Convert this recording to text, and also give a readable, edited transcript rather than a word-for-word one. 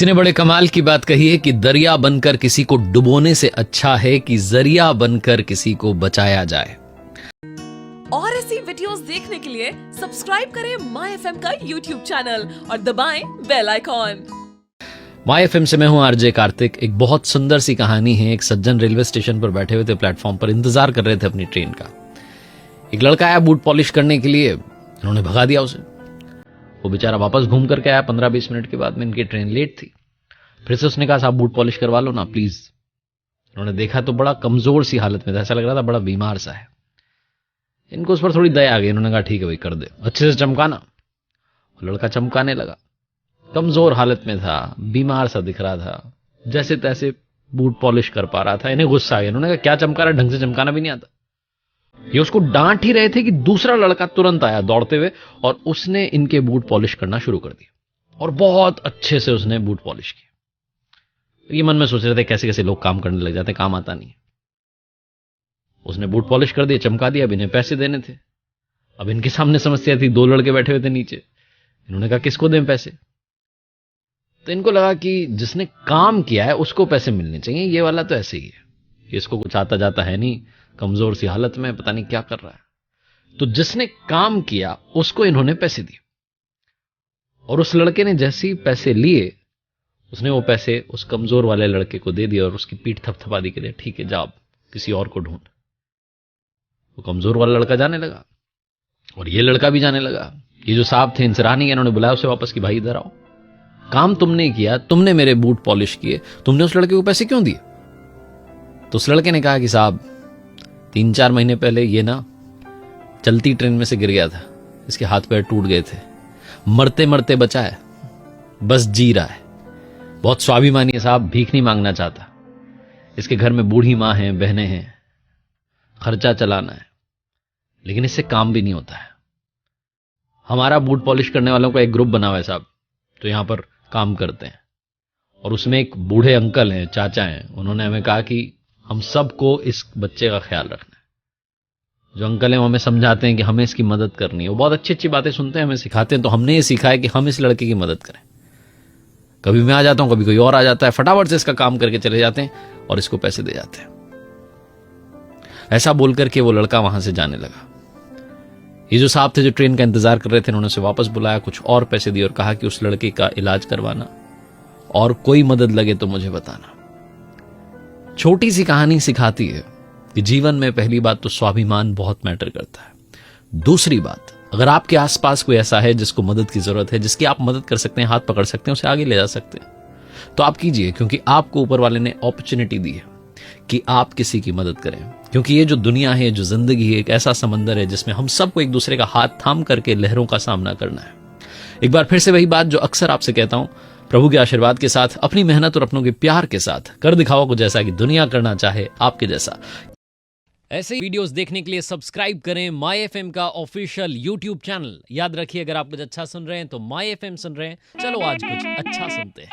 किसी ने बड़े कमाल की बात कही है कि दरिया बनकर किसी को डुबोने से अच्छा है कि जरिया बनकर किसी को बचाया जाए। और ऐसी वीडियोस देखने के लिए सब्सक्राइब करें माय एफएम का यूट्यूब चैनल और दबाएं बेल आइकॉन। माय एफएम से मैं हूं आरजे कार्तिक। एक बहुत सुंदर सी कहानी है। एक सज्जन रेलवे स्टेशन पर बैठे हुए थे, प्लेटफॉर्म पर इंतजार कर रहे थे अपनी ट्रेन का। एक लड़का आया बूट पॉलिश करने के लिए, उन्होंने भगा दिया उसे। वो बेचारा वापस घूम करके आया 15-20 मिनट के बाद में। इनकी ट्रेन लेट थी। फिर से उसने कहा साहब बूट पॉलिश करवा लो ना प्लीज। उन्होंने देखा तो बड़ा कमजोर सी हालत में था, ऐसा लग रहा था बड़ा बीमार सा है। इनको उस पर थोड़ी दया आ गई। उन्होंने कहा ठीक है भाई कर दे, अच्छे से चमकाना। लड़का चमकाने लगा। कमजोर हालत में था, बीमार सा दिख रहा था, जैसे तैसे बूट पॉलिश कर पा रहा था। इन्हें गुस्सा आ गया। उन्होंने कहा क्या चमका रहा है, ढंग से चमकाना भी नहीं आता। ये उसको डांट ही रहे थे कि दूसरा लड़का तुरंत आया दौड़ते हुए और उसने इनके बूट पॉलिश करना शुरू कर दिया। और बहुत अच्छे से उसने बूट पॉलिश किया। ये मन में सोच रहे थे कैसे कैसे लोग काम करने लग जाते, काम आता नहीं। उसने बूट पॉलिश कर दिया, चमका दिया। अब इन्हें पैसे देने थे। अब इनके सामने समस्या थी, 2 लड़के बैठे हुए थे नीचे। इन्होंने कहा किसको दें पैसे। तो इनको लगा कि जिसने काम किया है उसको पैसे मिलने चाहिए। ये वाला तो ऐसे ही है, इसको कुछ आता जाता है नहीं, कमजोर सी हालत में, पता नहीं क्या कर रहा है। तो जिसने काम किया उसको इन्होंने पैसे दिए। और उस लड़के ने जैसे ही पैसे लिए, उसने वो पैसे उस कमजोर वाले लड़के को दे दिए और उसकी पीठ थपथपा दी कि ठीक है जाओ किसी और को ढूंढ। वो कमजोर वाला लड़का जाने लगा और ये लड़का भी जाने लगा। ये जो साहब थे इनसे रहा नहीं, इन्होंने बुलाया उसे वापस कि भाई इधर आओ, काम तुमने किया, तुमने मेरे बूट पॉलिश किए, तुमने उस लड़के को पैसे क्यों दिए। तो उस लड़के ने कहा कि साहब 3-4 महीने पहले ये ना चलती ट्रेन में से गिर गया था, इसके हाथ पैर टूट गए थे, मरते मरते बचा है, बस जी रहा है। बहुत स्वाभिमानी है साहब, भीख नहीं मांगना चाहता। इसके घर में बूढ़ी मां है, बहनें हैं, खर्चा चलाना है, लेकिन इससे काम भी नहीं होता है। हमारा बूट पॉलिश करने वालों का एक ग्रुप बना हुआ है साहब, तो यहां पर काम करते हैं। और उसमें एक बूढ़े अंकल हैं, चाचा हैं, उन्होंने हमें कहा कि हम सबको इस बच्चे का ख्याल रखना है। जो अंकल हैं वो हमें समझाते हैं कि हमें इसकी मदद करनी है। वो बहुत अच्छी अच्छी बातें सुनते हैं, हमें सिखाते हैं। तो हमने ये सीखा है कि हम इस लड़के की मदद करें। कभी मैं आ जाता हूं, कभी कोई और आ जाता है, फटाफट से इसका काम करके चले जाते हैं और इसको पैसे दे जाते हैं। ऐसा बोल करके वो लड़का वहां से जाने लगा। ये जो साहब थे जो ट्रेन का इंतजार कर रहे थे, उन्होंने उसे वापस बुलाया, कुछ और पैसे दिए और कहा कि उस लड़के का इलाज करवाना और कोई मदद लगे तो मुझे बताना। छोटी सी कहानी सिखाती है कि जीवन में पहली बात तो स्वाभिमान बहुत मैटर करता है। दूसरी बात, अगर आपके आसपास कोई ऐसा है जिसको मदद की जरूरत है, जिसकी आप मदद कर सकते हैं, हाथ पकड़ सकते हैं, उसे आगे ले जा सकते हैं, तो आप कीजिए। क्योंकि आपको ऊपर वाले ने अपॉर्चुनिटी दी है कि आप किसी की मदद करें। क्योंकि ये जो दुनिया है, जो जिंदगी है, एक ऐसा समंदर है जिसमें हम सबको एक दूसरे का हाथ थाम करके लहरों का सामना करना है। एक बार फिर से वही बात जो अक्सर आपसे कहता हूं, प्रभु के आशीर्वाद के साथ, अपनी मेहनत और अपनों के प्यार के साथ कर दिखाओ कुछ ऐसा कि दुनिया करना चाहे आपके जैसा। ऐसे ही वीडियोस देखने के लिए सब्सक्राइब करें माय एफएम का ऑफिशियल यूट्यूब चैनल। याद रखिए अगर आप कुछ अच्छा सुन रहे हैं तो माय एफएम सुन रहे हैं। चलो आज कुछ अच्छा सुनते हैं।